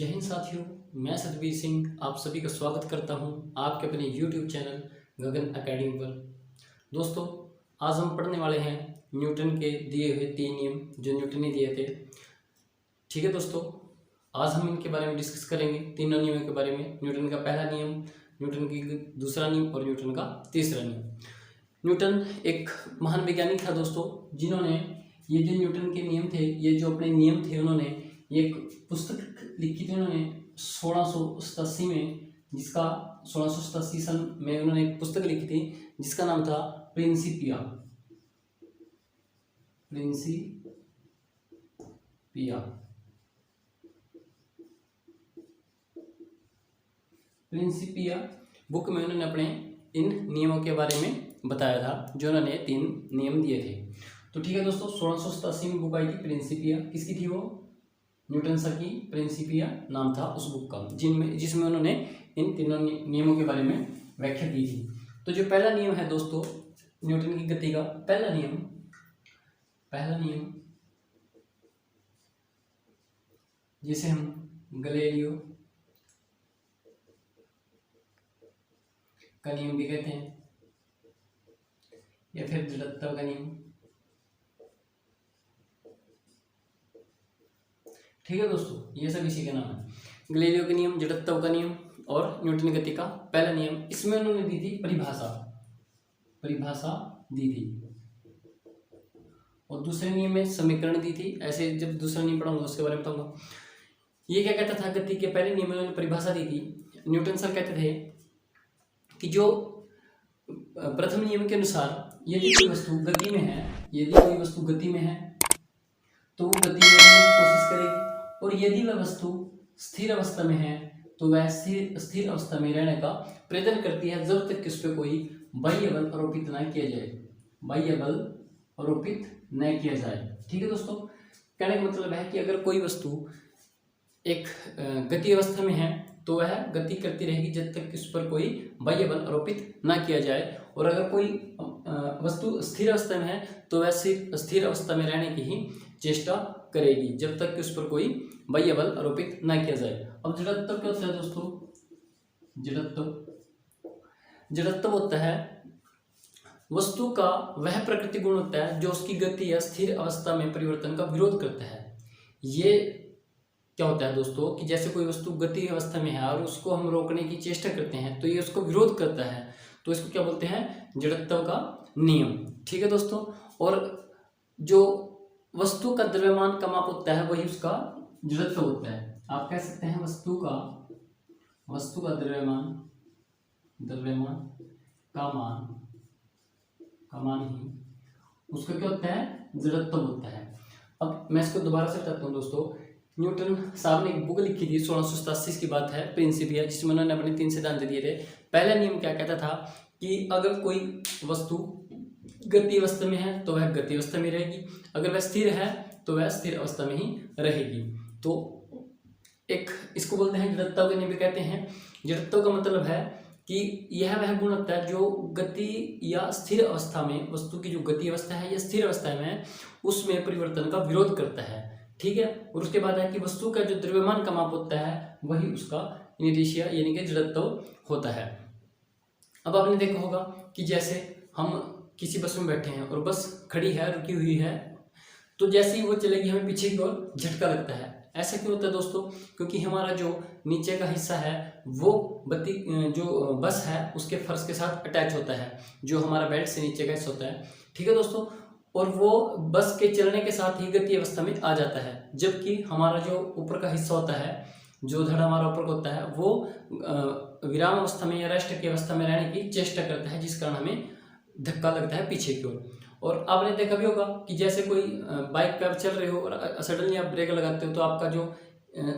जय हिंद साथियों, मैं सतबीर सिंह आप सभी का स्वागत करता हूं आपके अपने YouTube चैनल गगन एकेडमी पर। दोस्तों, आज हम पढ़ने वाले हैं न्यूटन के दिए हुए 3 नियम जो न्यूटन ने दिए थे। ठीक है दोस्तों, आज हम इनके बारे में डिस्कस करेंगे, तीनों नियमों के बारे में। न्यूटन का पहला नियम, न्यूटन की दूसरा नियम और न्यूटन का तीसरा नियम। न्यूटन एक महान वैज्ञानिक था दोस्तों, जिन्होंने ये जो न्यूटन के नियम थे, ये जो अपने नियम थे, उन्होंने ये एक पुस्तक लिखी थी उन्होंने 1687 में, जिसका 1687 सन में उन्होंने एक पुस्तक लिखी थी जिसका नाम था प्रिंसिपिया। प्रिंसिपिया बुक में उन्होंने अपने इन नियमों के बारे में बताया था, जो उन्होंने 3 नियम दिए थे। तो ठीक है दोस्तों, 1687 में बुक आई थी प्रिंसिपिया। किसकी थी वो? न्यूटन सर की प्रिंसिपिया नाम था उस बुक का, जिसमें उन्होंने इन तीनों नियमों के बारे में व्याख्या की थी। तो जो पहला नियम है दोस्तों, न्यूटन की गति का पहला नियम जिसे हम गैलीलियो का नियम भी कहते हैं, या फिर जड़त्व का नियम। ठीक है दोस्तों, ये सब इसी का नाम है। गैलीलियो का नियम, जड़त्व का नियम और न्यूटन गति का पहला नियम। इसमें उन्होंने दी थी परिभाषा दी थी, और दूसरे नियम में समीकरण दी थी। ऐसे जब दूसरा नियम पढ़ाऊंगा उसके बारे में बताऊंगा। ये क्या कहता था? गति के पहले नियम में उन्होंने परिभाषा दी थी। न्यूटन सर कहते थे कि जो प्रथम नियम के अनुसार यदि कोई वस्तु गति में है, तो वो गति में रहने की कोशिश करेगी, और यदि वह वस्तु स्थिर अवस्था में है तो वह स्थिर अवस्था में रहने का प्रयत्न करती है, जब तक कि उस पर कोई बाह्य बल आरोपित न किया जाए। ठीक है दोस्तों, कहने का मतलब है कि अगर कोई वस्तु एक गति अवस्था में है तो वह गति करती रहेगी जब तक कि उस पर कोई बाह्य बल आरोपित ना किया जाए, और अगर कोई वस्तु स्थिर अवस्था में है तो वह स्थिर अवस्था में रहने की ही चेष्टा करेगी जब तक कि उस पर कोई बाह्य बल आरोपित ना किया जाए। अब जड़त्व क्या होता है दोस्तों? जड़त्व होता है वस्तु का वह प्रकृति गुण होता है जो उसकी गति या स्थिर अवस्था में परिवर्तन का विरोध करता है। ये क्या होता है दोस्तों कि जैसे कोई वस्तु गति अवस्था में है और उसको हम रोकने की चेष्टा करते हैं तो ये उसको विरोध करता है, तो इसको क्या बोलते हैं? जड़त्व का नियम। ठीक है दोस्तों, और जो वस्तु का द्रव्यमान का माप होता है वही उसका जड़त्व होता है। आप कह सकते हैं वस्तु का द्रव्यमान का मान ही उसका क्या होता है? जड़त्व होता है। अब मैं इसको दोबारा से बताता हूँ दोस्तों। न्यूटन साहब ने एक बुक लिखी थी, 1687 की बात है, प्रिंसिपिया, जिसमें उन्होंने अपने 3 सिद्धांत दिए थे। पहला नियम क्या कहता था कि अगर कोई वस्तु गति अवस्था में है तो वह गति अवस्था में रहेगी, अगर वह स्थिर है तो वह स्थिर अवस्था में ही रहेगी। तो एक इसको बोलते हैं जड़त्व का नियम भी कहते हैं। जड़त्व का मतलब है कि यह वह गुण होता है जो गति या स्थिर अवस्था में, वस्तु की जो गति अवस्था है या स्थिर अवस्था में है, उसमें परिवर्तन का विरोध करता है। ठीक है, और उसके बाद है कि वस्तु का जो द्रव्यमान का माप होता है वही उसका इनर्शिया यानी कि जड़त्व होता है। अब आपने देखा होगा कि जैसे हम किसी बस में बैठे हैं और बस खड़ी है, रुकी हुई है, तो जैसे ही वो चलेगी हमें पीछे की ओर झटका लगता है। ऐसा क्यों होता है दोस्तों? क्योंकि हमारा जो नीचे का हिस्सा है वो जो बस है उसके फर्श के साथ अटैच होता है, जो हमारा बेल्ट से नीचे का हिस्सा होता है। ठीक है दोस्तों, और वो बस के चलने के साथ ही गति अवस्था में आ जाता है, जबकि हमारा जो ऊपर का हिस्सा होता है, जो धड़ हमारा ऊपर का होता है, वो विराम अवस्था में या रेस्ट की अवस्था में रहने की चेष्टा करता है, जिस कारण हमें धक्का लगता है पीछे की ओर। और आपने देखा भी होगा कि जैसे कोई बाइक पे आप चल रहे हो और सडनली आप ब्रेक लगाते हो तो आपका जो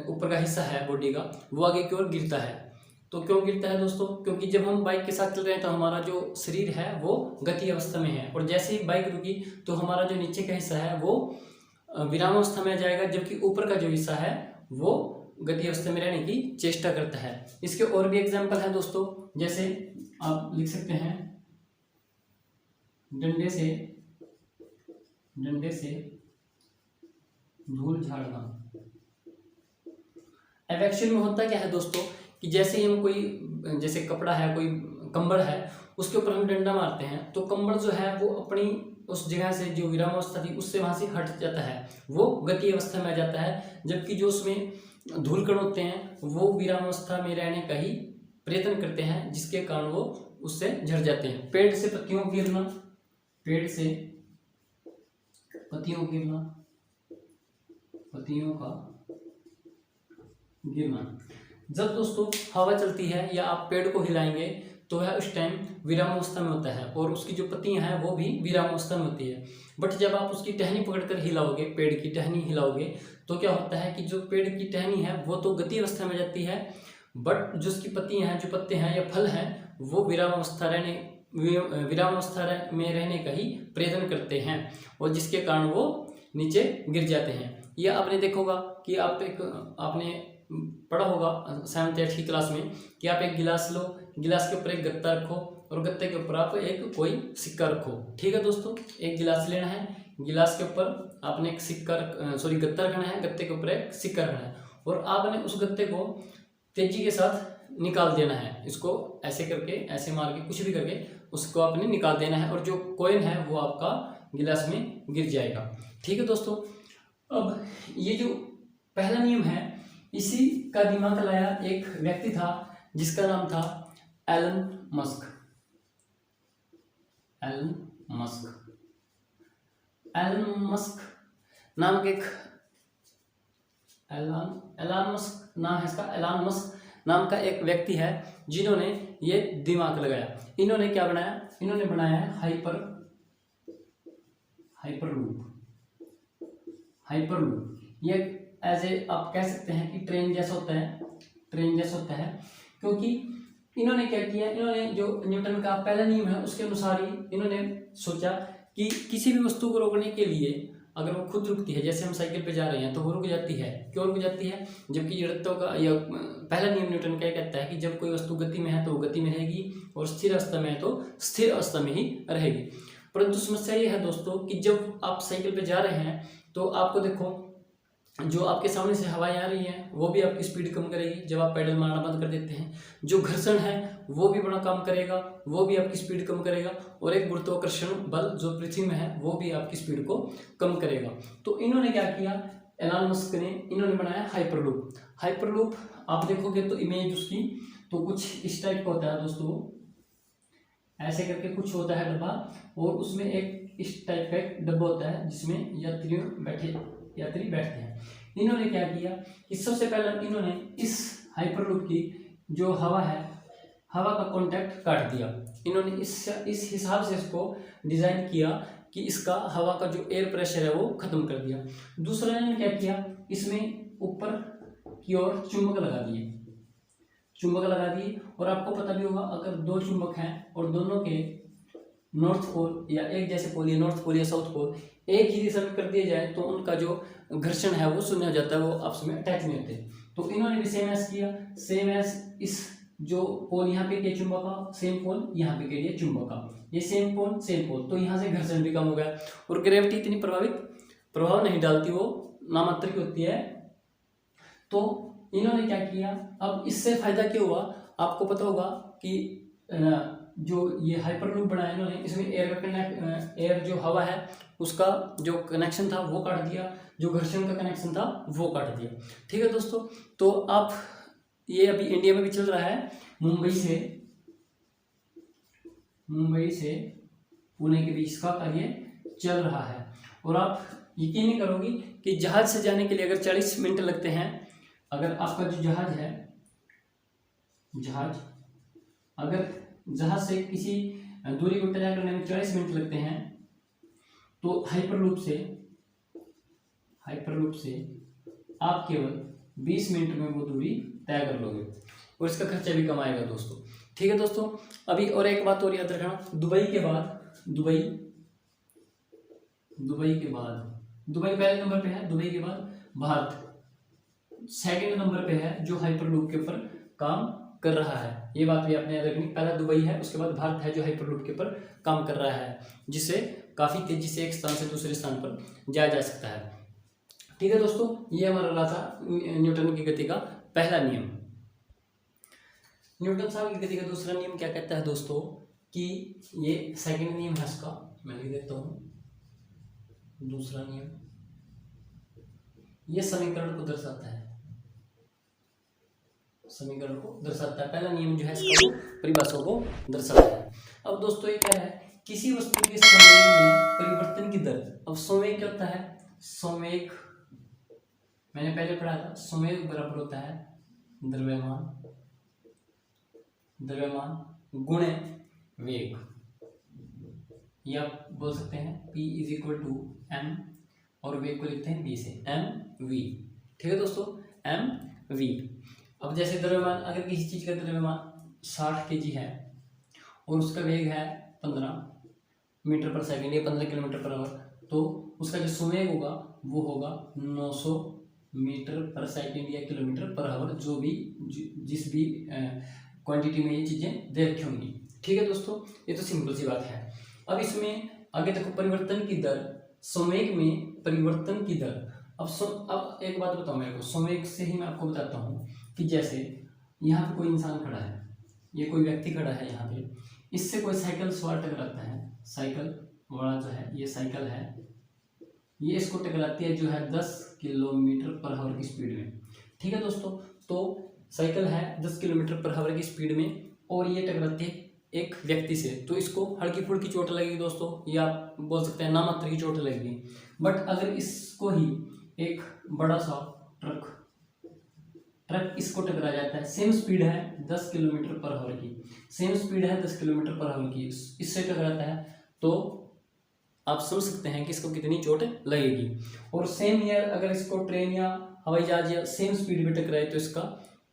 ऊपर का हिस्सा है बॉडी का वो आगे की ओर गिरता है। तो क्यों गिरता है दोस्तों? क्योंकि जब हम बाइक के साथ चल रहे हैं तो हमारा जो शरीर है वो गति अवस्था में है, और जैसे ही बाइक रुकी तो हमारा जो नीचे का हिस्सा है वो विराम अवस्था में आ जाएगा, जबकि ऊपर का जो हिस्सा है वो गति अवस्था में रहने की चेष्टा करता है। इसके और भी एग्जाम्पल है दोस्तों, जैसे आप लिख सकते हैं डंडे से धूल झाड़ना। अब एक्चुअल में होता क्या है दोस्तों कि जैसे ही हम कोई, जैसे कपड़ा है, कोई कंबल है, उसके ऊपर हम डंडा मारते हैं तो कंबल जो है वो अपनी उस जगह से, जो विरामावस्था थी उससे वहाँ से हट जाता है, वो गति अवस्था में आ जाता है। जबकि जो उसमें धूल कण होते हैं वो विरामावस्था में रहने का ही प्रयत्न करते हैं, जिसके कारण वो उससे झड़ जाते हैं। पेड़ से पत्तियों गिरना, पेड़ से पत्तियों गिरना, पत्तियों का गिरना। जब दोस्तों हवा चलती है या आप पेड़ को हिलाएंगे तो वह उस टाइम विरामावस्था में होता है और उसकी जो पत्तियां हैं वो भी विरामावस्था में होती है। बट जब आप उसकी टहनी पकड़कर हिलाओगे, पेड़ की टहनी हिलाओगे, तो क्या होता है कि जो पेड़ की टहनी है वो तो गति अवस्था में जाती है, बट जो उसकी पत्तियां हैं, जो पत्ते हैं या फल हैं, वो विरामावस्था में रहने का ही प्रयत्न करते हैं और जिसके कारण वो नीचे गिर जाते हैं। यह आपने देखा होगा कि आपने पढ़ा होगा 7th 8th की क्लास में कि आप एक गिलास लो, गिलास के ऊपर एक गत्ता रखो और गत्ते के ऊपर आप एक कोई सिक्का रखो। ठीक है दोस्तों, एक गिलास लेना है, गिलास के ऊपर आपने एक गत्ता रखना है, गत्ते के ऊपर एक सिक्का रखना है और आपने उस गत्ते को तेजी के साथ निकाल देना है। इसको ऐसे करके, ऐसे मार के, कुछ भी करके उसको आपने निकाल देना है और जो कॉइन है वो आपका गिलास में गिर जाएगा। ठीक है दोस्तों, अब ये जो पहला नियम है इसी का दिमाग लाया एक व्यक्ति था जिसका नाम था एलन मस्क। एलन मस्क नामक एक एलन मस्क नाम है इसका, एलन मस्क नाम का एक व्यक्ति है जिन्होंने ये दिमाग लगाया। इन्होंने क्या बनाया? इन्होंने बनाया है हाइपरलूप। ये ऐसे आप कह सकते हैं कि ट्रेन जैसा होता है, क्योंकि इन्होंने क्या किया, इन्होंने जो न्यूटन का पहला नियम है उसके अनुसार ही इन्होंने सोचा कि किसी भी वस्तु को रोकने के लिए अगर वो खुद रुकती है, जैसे हम साइकिल पे जा रहे हैं तो वो रुक जाती है। क्यों रुक जाती है? जबकि जड़त्व का या पहला नियम न्यूटन का कहता है कि जब कोई वस्तु गति में है तो वो गति में रहेगी और स्थिर अवस्था में है तो स्थिर अवस्था में ही रहेगी। परंतु समस्या ये है दोस्तों कि जब आप साइकिल पे जा रहे हैं तो आपको देखो, जो आपके सामने से हवाएं आ रही हैं वो भी आपकी स्पीड कम करेगी जब आप पैडल मारना बंद कर देते हैं। जो घर्षण है वो भी बड़ा काम करेगा, वो भी आपकी स्पीड कम करेगा और एक गुरुत्वाकर्षण बल जो पृथ्वी में है वो भी आपकी स्पीड को कम करेगा। तो इन्होंने क्या किया, एलन मस्क ने, इन्होंने बनाया हाइपरलूप। आप देखोगे तो इमेज उसकी तो कुछ इस टाइप का होता है दोस्तों, ऐसे करके कुछ होता है डब्बा और उसमें एक इस टाइप का एक डब्बा होता है जिसमें यात्री बैठते हैं। इन्होंने क्या किया कि सबसे पहले इन्होंने इस हाइपरलूप की जो हवा है, हवा का कांटेक्ट काट दिया। इन्होंने इस हिसाब से इसको डिजाइन किया कि इसका हवा का जो एयर प्रेशर है वो खत्म कर दिया। दूसरा इन्होंने क्या किया, इसमें ऊपर की ओर चुंबक लगा दिए और आपको पता भी होगा अगर दो चुंबक हैं और दोनों के नॉर्थ पोल या एक जैसे पोल या नॉर्थ पोल या साउथ पोल एक ही दिशा में कर दिए जाए तो उनका जो घर्षण है वो शून्य हो जाता है, वो आपस में अटैच नहीं होते। तो इन्होंने भी सेम एस किया, सेम एस इस जो पोल यहाँ पे किया चुंबक का, सेम पोल यहाँ पे किया चुंबक का, ये सेम पोल, तो यहाँ से घर्षण भी कम हो गया और ग्रेविटी इतनी प्रभाव नहीं डालती, वो नामात्र की होती है। तो इन्होंने क्या किया, अब इससे फायदा क्या हुआ आपको पता होगा कि जो ये हाइपरलूप बनाया इन्होंने, इसमें एयर जो हवा है उसका जो कनेक्शन था वो काट दिया, जो घर्षण का कनेक्शन था वो काट दिया। ठीक है दोस्तों, तो आप ये अभी इंडिया में भी चल रहा है, मुंबई से पुणे के बीच का कार्य चल रहा है। और आप यकीन नहीं करोगे कि जहाज से जाने के लिए अगर 40 मिनट लगते हैं, अगर आपका जो अगर जहाज से किसी दूरी को तय करने में 40 मिनट लगते हैं तो हाइपरलूप से आप केवल 20 मिनट में वो दूरी तय कर लोगे और इसका खर्चा भी कम आएगा दोस्तों। ठीक है दोस्तों, अभी और एक बात और याद रखना, दुबई पहले नंबर पे है, दुबई के बाद भारत सेकंड नंबर पे है जो हाइपरलूप के ऊपर काम कर रहा है। ये बात भी आपने याद रखनी, पहला दुबई है, उसके बाद भारत है जो हाइपरलूप के ऊपर काम कर रहा है, जिससे काफ़ी तेजी से एक स्थान से दूसरे स्थान पर जाया जा सकता है। ठीक है दोस्तों, ये हमारा रहा था न्यूटन की गति का पहला नियम। न्यूटन साहब की गति का दूसरा नियम क्या कहता है दोस्तों कि ये सेकंड नियम है इसका, मैं लिख देता हूं। दूसरा नियम ये समीकरण को दर्शाता है, समीकरण को दर्शाता है। पहला नियम जो है इसका वो परिभाषा को दर्शाता है। अब दोस्तों ये क्या है, किसी वस्तु के संवेग में परिवर्तन की दर। अब संवेग क्या होता है, संवेग मैंने पहले पढ़ा था, संवेग बराबर होता है द्रव्यमान, द्रव्यमान गुणे वेग, या आप बोल सकते हैं P is equal to m, और वेग को लिखते हैं v से, एम वी। ठीक है दोस्तों, एम वी। अब जैसे द्रव्यमान, अगर किसी चीज का द्रव्यमान 60 kg है और उसका वेग है 15 मीटर पर सेकंड या 15 किलोमीटर पर आवर, तो उसका जो संवेग होगा वो होगा 900 मीटर पर सेकंड या किलोमीटर पर आवर, जो भी जिस भी क्वांटिटी में ये चीजें दे रखी होंगी। ठीक है दोस्तों, ये तो सिंपल सी बात है। अब इसमें आगे देखो, परिवर्तन की दर, संवेग में परिवर्तन की दर। अब एक बात बताओ मेरे को, संवेग से ही मैं आपको बताता हूँ कि जैसे यहाँ पे कोई इंसान खड़ा है, ये कोई व्यक्ति खड़ा है यहाँ पे, इससे कोई साइकिल सवार टकराता है, साइकिल वाला जो है, ये साइकिल है, ये इसको टकराती है जो है 10 किलोमीटर पर आवर की स्पीड में। ठीक है दोस्तों, तो साइकिल है 10 किलोमीटर पर आवर की स्पीड में और ये टकराती है एक व्यक्ति से, तो इसको हल्की फुल्की चोट लगेगी दोस्तों, या आप बोल सकते हैं नामात्र की चोट लगेगी। बट अगर इसको ही एक बड़ा सा ट्रक इसको टकरा जाता है, सेम स्पीड है 10 किलोमीटर पर आवर की, सेम स्पीड है 10 किलोमीटर पर आवर की, इससे टकराता है, तो आप समझ सकते हैं कि इसको कितनी चोट लगेगी। और सेम ईयर अगर इसको ट्रेन या हवाई जहाज या सेम स्पीड में टकराए तो इसका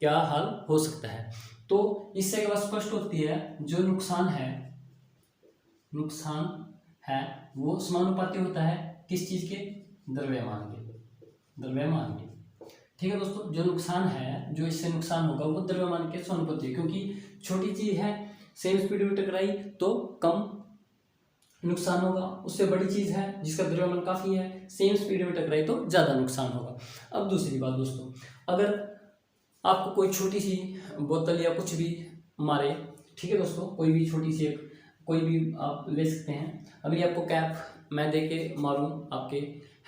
क्या हाल हो सकता है। तो इससे क्या स्पष्ट होती है, जो नुकसान है वो समानुपाती होता है किस चीज के, द्रव्यमान के। ठीक है दोस्तों, जो नुकसान है, जो इससे नुकसान होगा वो द्रव्यमान के समानुपाती है, क्योंकि छोटी चीज है, सेम स्पीड में टकराई तो कम नुकसान होगा, उससे बड़ी चीज है जिसका द्रव्यमान काफी है, सेम स्पीड में टकराई तो ज्यादा नुकसान होगा। अब दूसरी बात दोस्तों, अगर आपको कोई छोटी सी बोतल या कुछ भी मारे, ठीक है दोस्तों, कोई भी छोटी सी कोई भी आप ले सकते हैं, अभी आपको कैप मैं दे के मारूँ आपके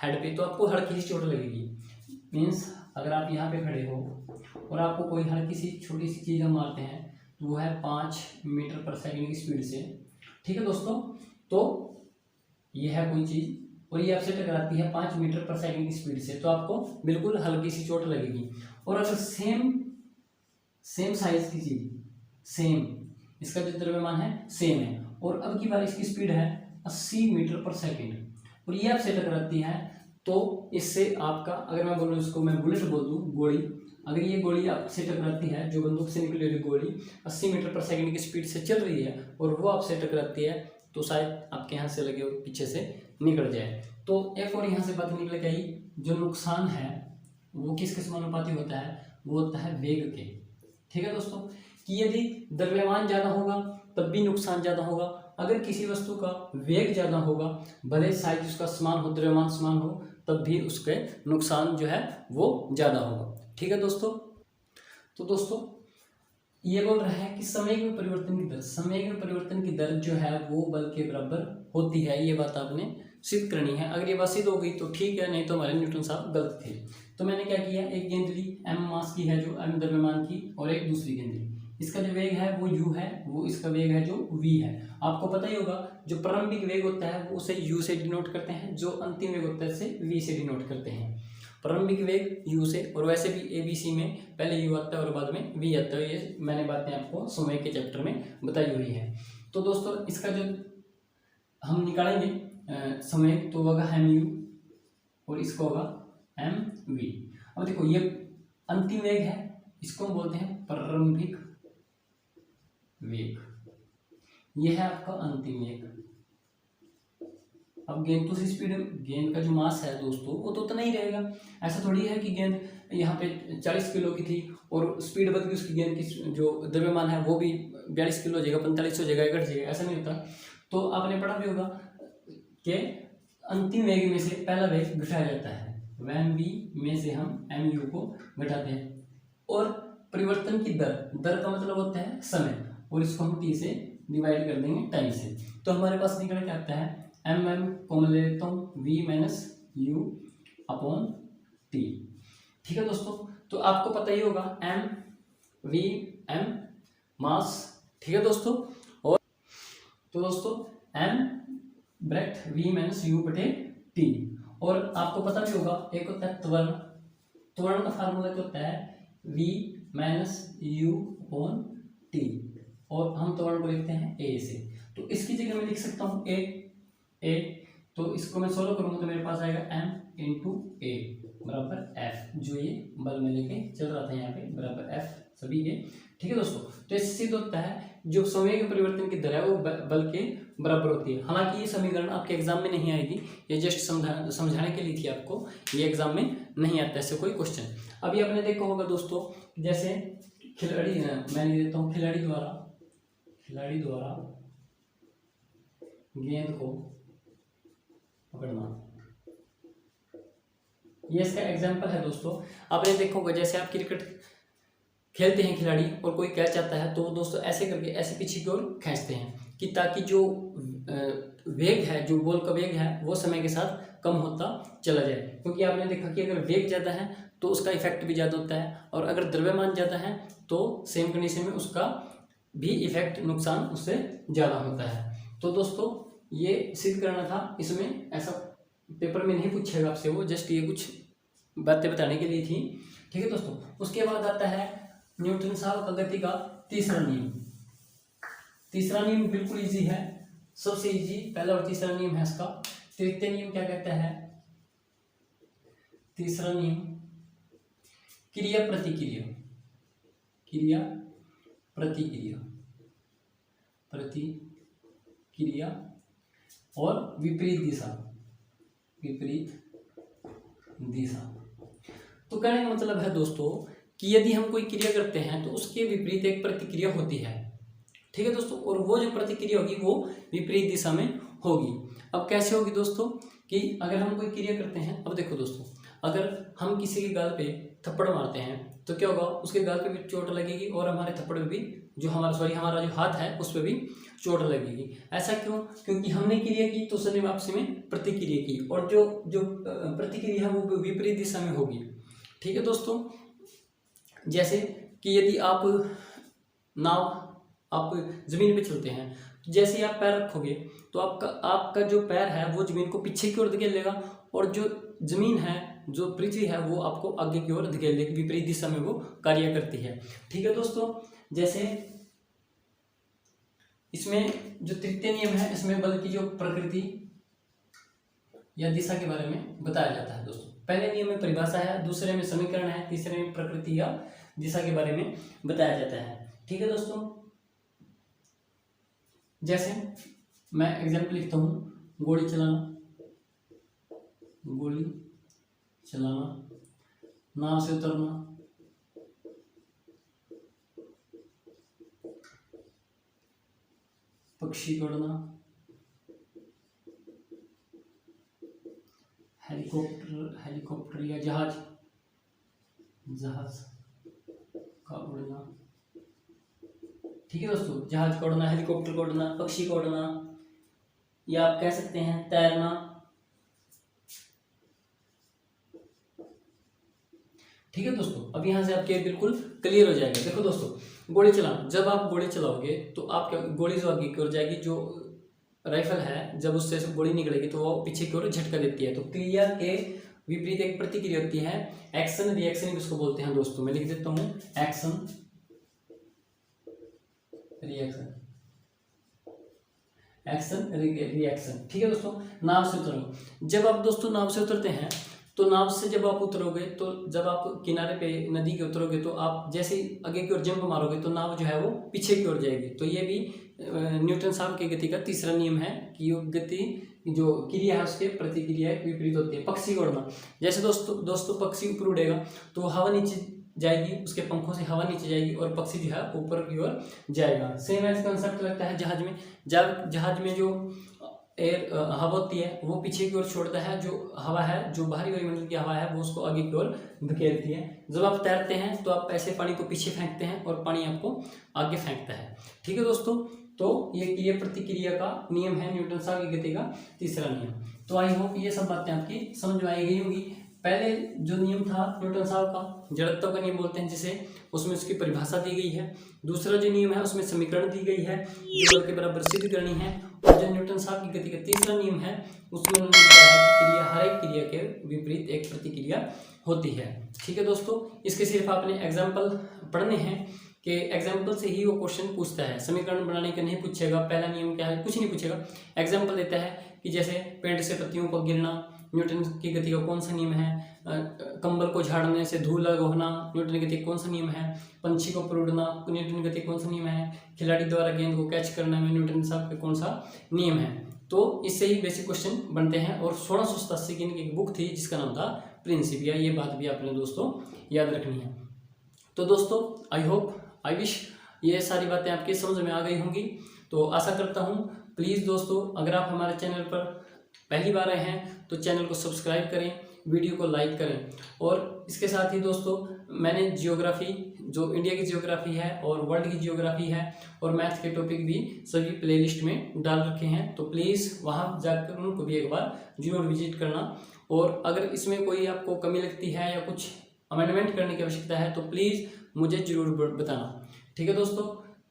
हेड पे तो आपको हल्की सी चोट लगेगी। मीन्स अगर आप यहाँ पे खड़े हो और आपको कोई हल्की सी छोटी सी चीज़ हम मारते हैं तो वो है 5 मीटर पर सेकंड की स्पीड से। ठीक है दोस्तों, तो ये है कोई चीज़ और ये आपसे टकराती है 5 मीटर पर सेकंड की स्पीड से, तो आपको बिल्कुल हल्की सी चोट लगेगी। और अगर सेम साइज की चीज, सेम इसका जो द्रव्यमान है सेम है और अब की बार इसकी स्पीड है 80 मीटर पर सेकंड और ये आपसे टकराती है, तो इससे आपका, अगर मैं बोलूँ इसको, मैं बुलेट बोल दूँ, गोली, अगर ये गोली आपसे टकराती है, जो बंदूक से निकली हुई गोली 80 मीटर पर सेकंड की स्पीड से चल रही है और वो आपसे टकराती है, तो शायद आपके यहाँ से लगे और पीछे से निकल जाए। तो एक और यहाँ से बात निकल के आई, जो नुकसान है वो किसके समानुपाती होता है, वो होता है वेग के। ठीक है दोस्तों, कि यदि द्रव्यमान ज़्यादा होगा तब भी नुकसान ज़्यादा होगा, अगर किसी वस्तु का वेग ज़्यादा होगा, भले साइज उसका समान हो, द्रव्यमान समान हो, तब भी उसके नुकसान जो है वो ज़्यादा होगा। ठीक है दोस्तों, तो दोस्तों ये बोल रहा है कि संवेग में परिवर्तन की दर, संवेग में परिवर्तन की दर जो है वो बल के बराबर होती है, ये बात आपने सिद्ध करनी है। अगर ये बात सिद्ध हो गई तो ठीक है, नहीं तो हमारे न्यूटन साहब गलत थे। तो मैंने क्या किया, एक गेंद ली m मास की है, जो m द्रव्यमान की, और एक दूसरी गेंद ली, इसका जो वेग है वो u है, वो इसका वेग है जो v है। आपको पता ही होगा जो प्रारंभिक वेग होता है वो उसे u से डिनोट करते हैं, जो अंतिम वेग होता है उसे v से डिनोट करते हैं। प्रारंभिक वेग u से, और वैसे भी ABC में पहले u आता है और बाद में v आता है, ये मैंने बातें आपको संवेग के चैप्टर में बताई हुई है। तो दोस्तों इसका जो हम निकालेंगे संवेग, तो होगा mu और इसको होगा mv। अब देखो ये अंतिम वेग है, इसको हम बोलते हैं प्रारंभिक वेग, ये है आपका अंतिम वेग। अब गेंद तो स्पीड, गेंद का जो मास है दोस्तों वो तो उतना ही रहेगा, ऐसा थोड़ी है कि गेंद यहाँ पे 40 किलो की थी और स्पीड बदल गई, उसकी गेंद की जो द्रव्यमान है वो भी 42 किलो हो जाएगा, 45 हो जाएगा, घट जाएगा, ऐसा नहीं होता। तो आपने पढ़ा भी होगा कि अंतिम वेग में से पहला वेग घटाया जाता है, वैन v में से हम mu को घटाते हैं। और परिवर्तन की दर, दर का मतलब होता है समय, और इसको हम टी से डिवाइड कर देंगे टाइम से। तो हमारे पास निकल के आता है एम एम कॉमन ले लेता हूँ, v minus u upon t. ठीक है दोस्तों, तो आपको पता ही होगा एम वी एम मास। ठीक है दोस्तों, और तो दोस्तों m bracket v minus u बटे टी। और आपको पता भी होगा एक होता है त्वरण, त्वरण का फार्मूला क्या होता है, v minus u upon t, और हम त्वरण को लिखते हैं ए से। तो इसकी जगह मैं लिख सकता हूँ ए, तो इसको मैं सोल्व करूँगा तो मेरे पास आएगा एम इंटू ए बराबर एफ, जो ये बल में लेके चल रहा था यहाँ पे, बराबर एफ सभी के। ठीक है दोस्तों, तो इससे सिद्ध होता है जो समय के परिवर्तन की दर है वो बल के बराबर होती है। हालांकि ये समीकरण आपके एग्जाम में नहीं आएगी, ये जस्ट समझाने के लिए थी आपको, ये एग्जाम में नहीं आता ऐसे कोई क्वेश्चन। अभी आपने देखा होगा दोस्तों, जैसे खिलाड़ी, मैं लिख देता हूँ खिलाड़ी द्वारा गेंद को पकड़ना, ये इसका एग्जाम्पल है दोस्तों। आपने देखा होगा जैसे आप क्रिकेट खेलते हैं खिलाड़ी और कोई कैच आता है तो दोस्तों ऐसे करके ऐसे पीछे की ओर खींचते हैं कि ताकि जो वेग है, जो बॉल का वेग है वो समय के साथ कम होता चला जाए। क्योंकि आपने देखा कि अगर वेग ज़्यादा है तो उसका इफेक्ट भी ज़्यादा होता है, और अगर द्रव्यमान ज़्यादा है तो सेम कंडीशन में उसका भी इफेक्ट, नुकसान उससे ज़्यादा होता है। तो दोस्तों ये सिद्ध करना था, इसमें ऐसा पेपर में नहीं पूछेगा आपसे, वो जस्ट ये कुछ बातें बताने के लिए थी। ठीक है दोस्तों, उसके बाद आता है न्यूटन साहब का गति का तीसरा नियम। तीसरा नियम बिल्कुल इजी है, सबसे इजी पहला और तीसरा नियम है इसका। तृतीय नियम क्या कहता है, तीसरा नियम क्रिया प्रतिक्रिया, क्रिया प्रतिक्रिया, प्रतिक्रिया और विपरीत दिशा, विपरीत दिशा। तो कहने का मतलब है दोस्तों कि यदि हम कोई क्रिया करते हैं तो उसके विपरीत एक प्रतिक्रिया होती है। ठीक है दोस्तों, और वो जो प्रतिक्रिया होगी वो विपरीत दिशा में होगी। अब कैसे होगी दोस्तों, कि अगर हम कोई क्रिया करते हैं, अब देखो दोस्तों, अगर हम किसी के गाल पे थप्पड़ मारते हैं तो क्या होगा, उसके गाल पे भी चोट लगेगी और हमारे थप्पड़ पे भी, जो हमारा जो हाथ है उस पर भी चोट लगेगी। ऐसा क्यों, क्योंकि हमने क्रिया की तो उसने वापसी में प्रतिक्रिया की, और जो प्रतिक्रिया है वो विपरीत दिशा में होगी। ठीक है दोस्तों, जैसे कि यदि आप जमीन पे चलते हैं तो जैसे ही आप पैर रखोगे तो आपका जो पैर है वो जमीन को पीछे की ओर धकेल लेगा, और जो जमीन है, जो पृथ्वी है वो आपको आगे की ओर धकेल देगी, विपरीत दिशा में वो कार्य करती है। ठीक है दोस्तों, जैसे इसमें जो तृतीय नियम है इसमें बल की जो प्रकृति या दिशा के बारे में बताया जाता है दोस्तों। पहले नियम में परिभाषा है, दूसरे में समीकरण है, तीसरे में प्रकृति या दिशा के बारे में बताया जाता है। ठीक है दोस्तों, जैसे मैं एग्जाम्पल लिखता हूँ, गोली चलाना, नाव से उतरना, पक्षी को उड़ना, हेलीकॉप्टर या जहाज का उड़ना। ठीक है दोस्तों, जहाज का उड़ना, हेलीकॉप्टर का उड़ना, पक्षी का उड़ना, या आप कह सकते हैं तैरना। ठीक है दोस्तों, अब यहाँ से आपके बिल्कुल क्लियर हो जाएगा। देखो दोस्तों, गोली चलाना, जब आप गोली चलाओगे तो आपके गोली जो आगे की ओर जाएगी, जो राइफल है जब उससे गोली निकलेगी तो वो पीछे की ओर झटका देती है। तो क्रिया के विपरीत एक प्रतिक्रिया होती है, एक्शन रिएक्शन इसको बोलते हैं दोस्तों। मैं लिख देता हूँ एक्शन रिएक्शन, एक्शन रिएक्शन। ठीक है दोस्तों, नाव से उतरो, जब आप दोस्तों नाव से उतरते हैं तो नाव से जब आप उतरोगे तो जब आप किनारे पे नदी के उतरोगे तो आप जैसे आगे की ओर जंप मारोगे तो नाव जो है वो पीछे की ओर जाएगी। तो ये भी न्यूटन साहब की गति का तीसरा नियम है कि गति जो क्रिया है उसके प्रतिक्रिया विपरीत होती है। पक्षी को उड़ना, जैसे दोस्तों पक्षी ऊपर उड़ेगा तो हवा नीचे जाएगी, उसके पंखों से हवा नीचे जाएगी और पक्षी जो है ऊपर की ओर जाएगा। सेम ऐसा कंसेप्ट लगता है जहाज में। जहाज में जो एयर हवा होती है वो पीछे की ओर छोड़ता है, जो हवा है, जो बाहरी वायुमंडल की हवा है वो उसको आगे की ओर धकेलती है। जब आप तैरते हैं तो आप ऐसे पानी को पीछे फेंकते हैं और पानी आपको आगे फेंकता है। ठीक है दोस्तों, तो ये प्रतिक्रिया का नियम है, न्यूटन साहब की गति का तीसरा नियम। तो आई होप ये सब बातें आपकी समझ में आई गई होंगी। पहले जो नियम था न्यूटन साहब का, जड़त्व का नियम बोलते हैं जिसे, उसमें उसकी परिभाषा दी गई है। दूसरा जो नियम है उसमें समीकरण दी गई है जो बल के बराबर सिद्ध करनी है। और जो न्यूटन साहब की गति का तीसरा नियम है उसमें उन्होंने बताया है कि क्रिया, हर एक क्रिया के विपरीत एक प्रतिक्रिया होती है। ठीक है दोस्तों, इसके सिर्फ आपने एग्जाम्पल पढ़ने हैं कि एग्जाम्पल से ही वो क्वेश्चन पूछता है, समीकरण बनाने का नहीं पूछेगा, पहला नियम क्या है कुछ नहीं पूछेगा। एग्जाम्पल देता है कि जैसे पेड़ से पत्तियों को गिरना, न्यूटन की गति का कौन सा नियम है, कंबल को झाड़ने से धूल अलग होना, न्यूटन की गति कौन सा नियम है, पंछी को पर उड़ना, न्यूटन की गति कौन सा नियम है, खिलाड़ी द्वारा गेंद को कैच करने में न्यूटन साहब का कौन सा नियम है। तो इससे ही बेसिक क्वेश्चन बनते हैं। और 1687 की इनकी एक बुक थी जिसका नाम था प्रिंसिपिया, ये बात भी आपने दोस्तों याद रखनी है। तो दोस्तों आई होप, आई विश ये सारी बातें आपके समझ में आ गई होंगी। तो आशा करता हूँ, प्लीज़ दोस्तों अगर आप हमारे चैनल पर पहली बार आए हैं तो चैनल को सब्सक्राइब करें, वीडियो को लाइक करें। और इसके साथ ही दोस्तों मैंने जियोग्राफी, जो इंडिया की जियोग्राफी है और वर्ल्ड की जियोग्राफी है और मैथ के टॉपिक भी सभी प्लेलिस्ट में डाल रखे हैं, तो प्लीज़ वहाँ जाकर उनको भी एक बार जरूर विजिट करना। और अगर इसमें कोई आपको कमी लगती है या कुछ अमेंडमेंट करने की आवश्यकता है तो प्लीज़ मुझे ज़रूर बताना। ठीक है दोस्तों,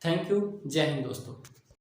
थैंक यू, जय हिंद दोस्तों।